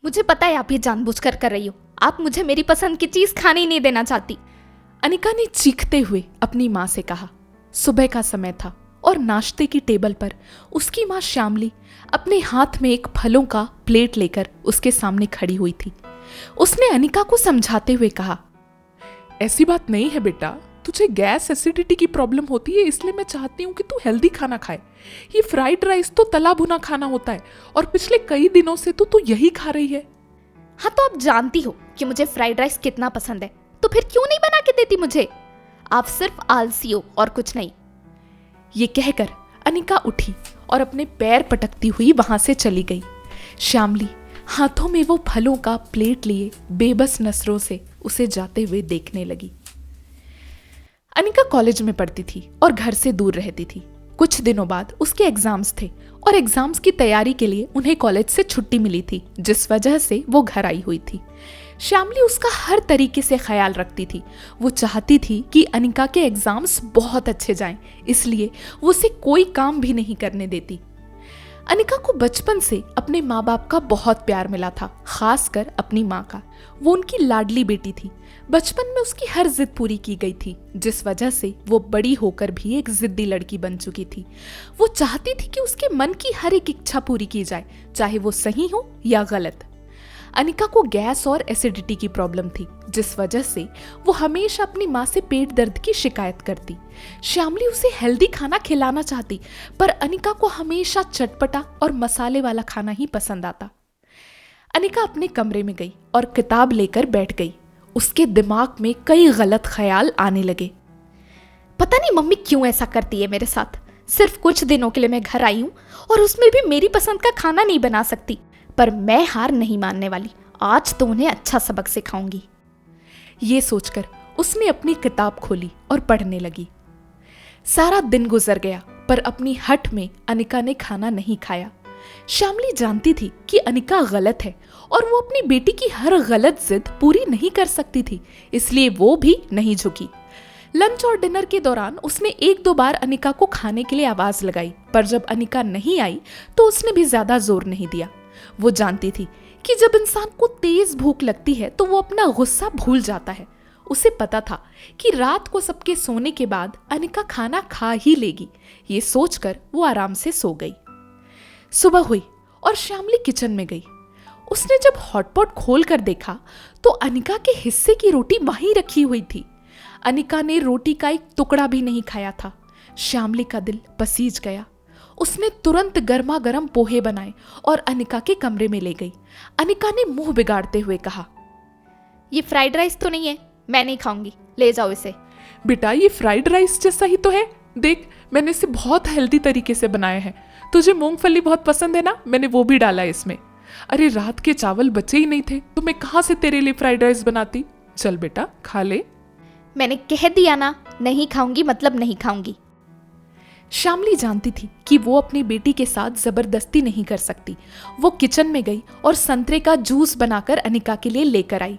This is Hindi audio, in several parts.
मुझे पता है आप ये जानबूझकर कर रही हो। आप मुझे मेरी पसंद की चीज खाने ही नहीं देना चाहती। अनिका ने चीखते हुए अपनी माँ से कहा। सुबह का समय था और नाश्ते की टेबल पर उसकी माँ श्यामली अपने हाथ में एक फलों का प्लेट लेकर उसके सामने खड़ी हुई थी। उसने अनिका को समझाते हुए कहा, ऐसी बात नहीं है बेटा, तुझे गैस एसिडिटी की प्रॉब्लम होती है, इसलिए मैं चाहती हूँ कि तू हेल्दी खाना खाए। ये फ्राइड राइस तो तला भुना खाना होता है और पिछले कई दिनों से तो तू यही खा रही है। हाँ तो आप जानती हो कि मुझे फ्राइड राइस कितना पसंद है, तो फिर क्यों नहीं बना के देती मुझे? आप सिर्फ आलसी हो और कुछ नहीं। ये कहकर अनिका उठी और अपने पैर पटकती हुई वहां से चली गई। श्यामली हाथों में वो फलों का प्लेट लिए बेबस नजरों से उसे जाते हुए देखने लगी। अनिका कॉलेज में पढ़ती थी और घर से दूर रहती थी। कुछ दिनों बाद उसके एग्जाम्स थे और एग्जाम्स की तैयारी के लिए उन्हें कॉलेज से छुट्टी मिली थी, जिस वजह से वो घर आई हुई थी। श्यामली उसका हर तरीके से ख्याल रखती थी। वो चाहती थी कि अनिका के एग्जाम्स बहुत अच्छे जाएं, इसलिए वो उसे कोई काम भी नहीं करने देती। अनिका को बचपन से अपने माँ बाप का बहुत प्यार मिला था, खासकर अपनी माँ का। वो उनकी लाडली बेटी थी। बचपन में उसकी हर जिद पूरी की गई थी, जिस वजह से वो बड़ी होकर भी एक जिद्दी लड़की बन चुकी थी। वो चाहती थी कि उसके मन की हर एक इच्छा पूरी की जाए, चाहे वो सही हो या गलत। अनिका को गैस और एसिडिटी की प्रॉब्लम थी, जिस वजह से वो हमेशा अपनी माँ से पेट दर्द की शिकायत करती। श्यामली उसे हेल्दी खाना खिलाना चाहती, पर अनिका को हमेशा चटपटा और मसाले वाला खाना ही पसंद आता। अनिका अपने कमरे में गई और किताब लेकर बैठ गई। उसके दिमाग में कई गलत ख्याल आने लगे। पता नहीं मम्मी क्यों ऐसा करती है मेरे साथ। सिर्फ कुछ दिनों के लिए मैं घर आई हूँ और उसमें भी मेरी पसंद का खाना नहीं बना सकती, पर मैं हार नहीं मानने वाली। आज तो उन्हें अच्छा सबक सिखाऊंगी। ये सोचकर उसने अपनी किताब खोली और पढ़ने लगी। सारा दिन गुजर गया, पर अपनी हट में अनिका ने खाना नहीं खाया। श्यामली जानती थी कि अनिका गलत है और वो अपनी बेटी की हर गलत जिद पूरी नहीं कर सकती थी, इसलिए वो भी नहीं झुकी। लंच और डिनर के दौरान उसने एक दो बार अनिका को खाने के लिए आवाज लगाई, पर जब अनिका नहीं आई तो उसने भी ज्यादा जोर नहीं दिया। वो जानती थी कि जब इंसान को तेज भूख लगती है तो वो अपना गुस्सा भूल जाता है। उसे पता था कि रात को सबके सोने के बाद अनिका खाना खा ही लेगी। ये सोचकर वो आराम से सो गई। सुबह हुई और श्यामली किचन में गई। उसने जब हॉटपॉट खोल कर देखा तो अनिका के हिस्से की रोटी वहीं रखी हुई थी। अनिका ने रोटी का एक टुकड़ा भी नहीं खाया था। श्यामली का दिल पसीज गया। उसने तुरंत गर्मा गर्म पोहे बनाए और अनिका के कमरे में ले गई। अनिका ने मुंह बिगाड़ते हुए कहा, ये फ्राइड राइस तो नहीं है, मैं नहीं खाऊंगी, ले जाओ इसे। बेटा ये फ्राइड राइस जैसा ही तो है, देख मैंने इसे बहुत हेल्दी तरीके से बनाया है। तुझे मूंगफली बहुत पसंद है ना, मैंने वो भी डाला है इसमें। अरे रात के चावल बचे ही नहीं थे तो मैं कहाँ से तेरे लिए फ्राइड राइस बनाती। चल बेटा खा ले। मैंने कह दिया ना, नहीं खाऊंगी मतलब नहीं खाऊंगी। श्यामली जानती थी कि वो अपनी बेटी के साथ जबरदस्ती नहीं कर सकती। वो किचन में गई और संतरे का जूस बनाकर अनिका के लिए लेकर आई।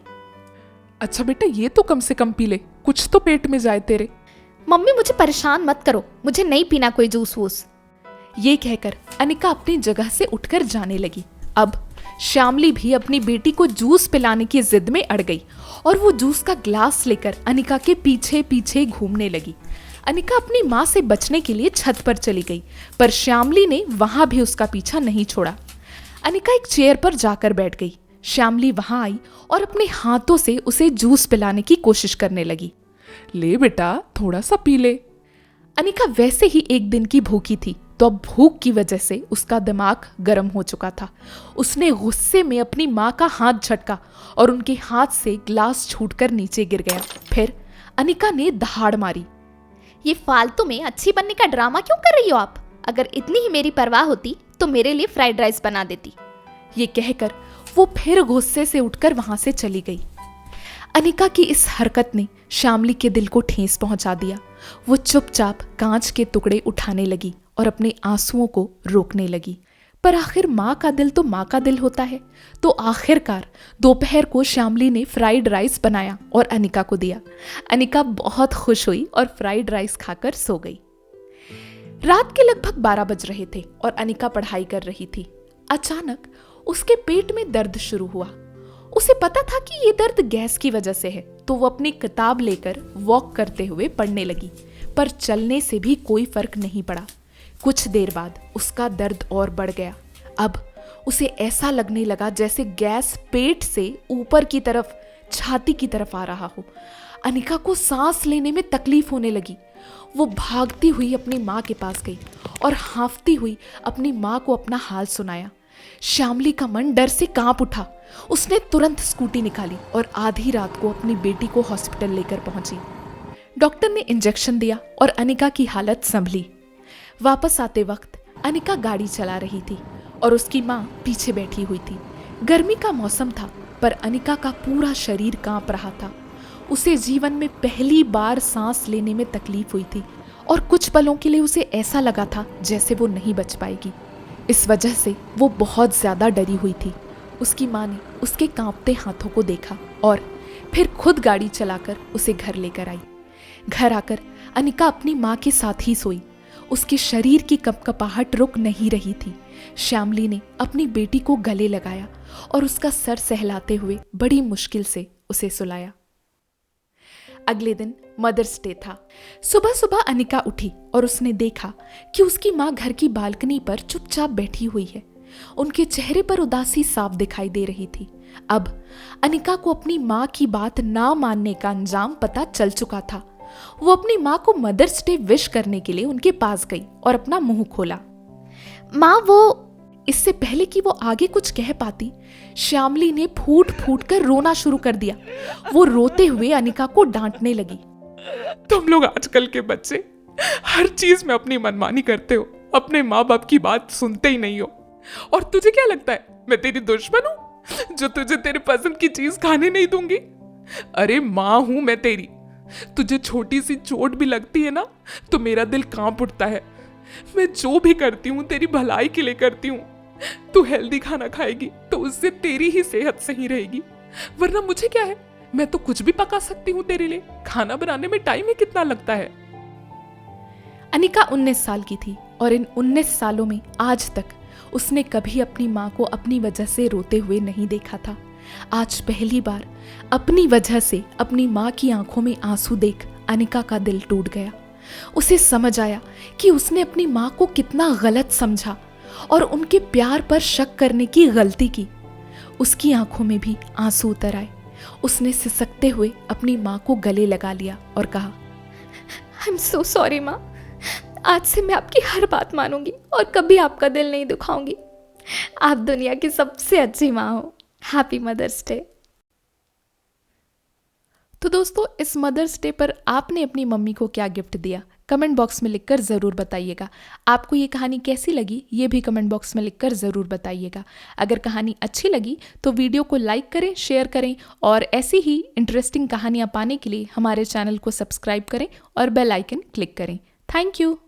अच्छा बेटा ये तो कम से कम पी ले, कुछ तो पेट में जाए तेरे। मम्मी मुझे परेशान मत करो, मुझे नहीं पीना कोई जूस वूस। ये कहकर अनिका अपनी जगह से उठकर जाने लगी। अब श्यामली भी अपनी बेटी को जूस पिलाने की जिद में अड़ गई और वो जूस का ग्लास लेकर अनिका के पीछे पीछे घूमने लगी। अनिका अपनी माँ से बचने के लिए छत पर चली गई, पर श्यामली ने वहां भी उसका पीछा नहीं छोड़ा। अनिका एक चेयर पर जाकर बैठ गई। श्यामली वहां आई और अपने हाथों से उसे जूस पिलाने की कोशिश करने लगी। ले बेटा थोड़ा सा पी ले। अनिका वैसे ही एक दिन की भूखी थी, तो अब भूख की वजह से उसका दिमाग गर्म हो चुका था। उसने गुस्से में अपनी माँ का हाथ झटका और उनके हाथ से ग्लास छूटकर नीचे गिर गया। फिर अनिका ने दहाड़ मारी। ये फालतू में अच्छी बनने का ड्रामा क्यों कर रही हो आप? अगर इतनी ही मेरी परवाह होती तो मेरे लिए फ्राइड राइस बना देती। ये कहकर वो फिर गुस्से से उठकर वहां से चली गई। अनिका की इस हरकत ने श्यामली के दिल को ठेस पहुंचा दिया। वो चुपचाप कांच के टुकड़े उठाने लगी और अपने आंसुओं को रोकने लगी। पर आखिर माँ का दिल तो माँ का दिल होता है। तो आखिरकार दोपहर को श्यामली ने फ्राइड राइस बनाया और अनिका को दिया। अनिका बहुत खुश हुई और फ्राइड राइस खाकर सो गई। रात के लगभग 12 बज रहे थे और अनिका पढ़ाई कर रही थी। अचानक उसके पेट में दर्द शुरू हुआ। उसे पता था कि ये दर्द गैस की वजह से है, तो वो अपनी किताब लेकर वॉक करते हुए पढ़ने लगी, पर चलने से भी कोई फर्क नहीं पड़ा। कुछ देर बाद उसका दर्द और बढ़ गया। अब उसे ऐसा लगने लगा जैसे गैस पेट से ऊपर की तरफ, छाती की तरफ आ रहा हो। अनिका को सांस लेने में तकलीफ होने लगी। वो भागती हुई अपनी माँ के पास गई और हांफती हुई अपनी माँ को अपना हाल सुनाया। श्यामली का मन डर से कांप उठा। उसने तुरंत स्कूटी निकाली और आधी रात को अपनी बेटी को हॉस्पिटल लेकर पहुंची। डॉक्टर ने इंजेक्शन दिया और अनिका की हालत संभली। वापस आते वक्त अनिका गाड़ी चला रही थी और उसकी माँ पीछे बैठी हुई थी। गर्मी का मौसम था, पर अनिका का पूरा शरीर कांप रहा था। उसे जीवन में पहली बार सांस लेने में तकलीफ हुई थी और कुछ पलों के लिए उसे ऐसा लगा था जैसे वो नहीं बच पाएगी। इस वजह से वो बहुत ज्यादा डरी हुई थी। उसकी माँ ने उसके कांपते हाथों को देखा और फिर खुद गाड़ी चलाकर उसे घर लेकर आई। घर आकर अनिका अपनी माँ के साथ ही सोई। उसके शरीर की कपकपाहट रुक नहीं रही थी। श्यामली ने अपनी बेटी को गले लगाया और उसका सर सहलाते हुए बड़ी मुश्किल से उसे सुलाया। अगले दिन मदर्स डे था। सुबह सुबह अनिका उठी और उसने देखा कि उसकी माँ घर की बालकनी पर चुपचाप बैठी हुई है। उनके चेहरे पर उदासी साफ दिखाई दे रही थी। अब अनिका को अपनी माँ की बात ना मानने का अंजाम पता चल चुका था। वो अपनी माँ को मदर्स डे विश करने के लिए उनके पास गई और अपना मुंह खोला। माँ वो इससे पहले कि वो आगे कुछ कह पाती, श्यामली ने फूट फूट कर रोना शुरू कर दिया। वो रोते हुए अनिका को डांटने लगी। तुम लोग आजकल के बच्चे हर चीज में अपनी मनमानी करते हो, अपने माँ बाप की बात सुनते ही नहीं हो। और तुझे क्या लगता है मैं तेरी दुश्मन हूं जो तुझे तेरी पसंद की चीज खाने नहीं दूंगी? अरे माँ हूं मैं तेरी। तुझे छोटी सी चोट भी लगती है ना तो मेरा दिल कांप उठता है। मैं जो भी करती हूँ तेरी भलाई के लिए करती हूँ। तू हेल्दी खाना खाएगी तो उससे तेरी ही सेहत सही रहेगी, वरना मुझे क्या है, मैं तो कुछ भी पका सकती हूँ तेरे लिए। खाना बनाने में टाइम ही कितना लगता है। अनिका 19 साल की थी और इन 19 सालों में आज तक उसने कभी अपनी माँ को अपनी वजह से रोते हुए नहीं देखा था। आज पहली बार अपनी वजह से अपनी माँ की आंखों में आंसू देख अनिका का दिल टूट गया। उसे समझ आया कि उसने अपनी माँ को कितना गलत समझा और उनके प्यार पर शक करने की गलती की। उसकी आंखों में भी आंसू उतर आए। उसने सिसकते हुए अपनी माँ को गले लगा लिया और कहा, आई एम सो सॉरी माँ। आज से मैं आपकी हर बात मानूंगी और कभी आपका दिल नहीं दुखाऊंगी। आप दुनिया की सबसे अच्छी माँ हो। Happy mother's day. तो दोस्तों, इस मदर्स डे पर आपने अपनी मम्मी को क्या गिफ्ट दिया, कमेंट बॉक्स में लिखकर ज़रूर बताइएगा। आपको ये कहानी कैसी लगी ये भी कमेंट बॉक्स में लिखकर ज़रूर बताइएगा। अगर कहानी अच्छी लगी तो वीडियो को लाइक करें, शेयर करें और ऐसी ही इंटरेस्टिंग कहानियाँ पाने के लिए हमारे चैनल को सब्सक्राइब करें और बेल आइकन क्लिक करें। Thank you.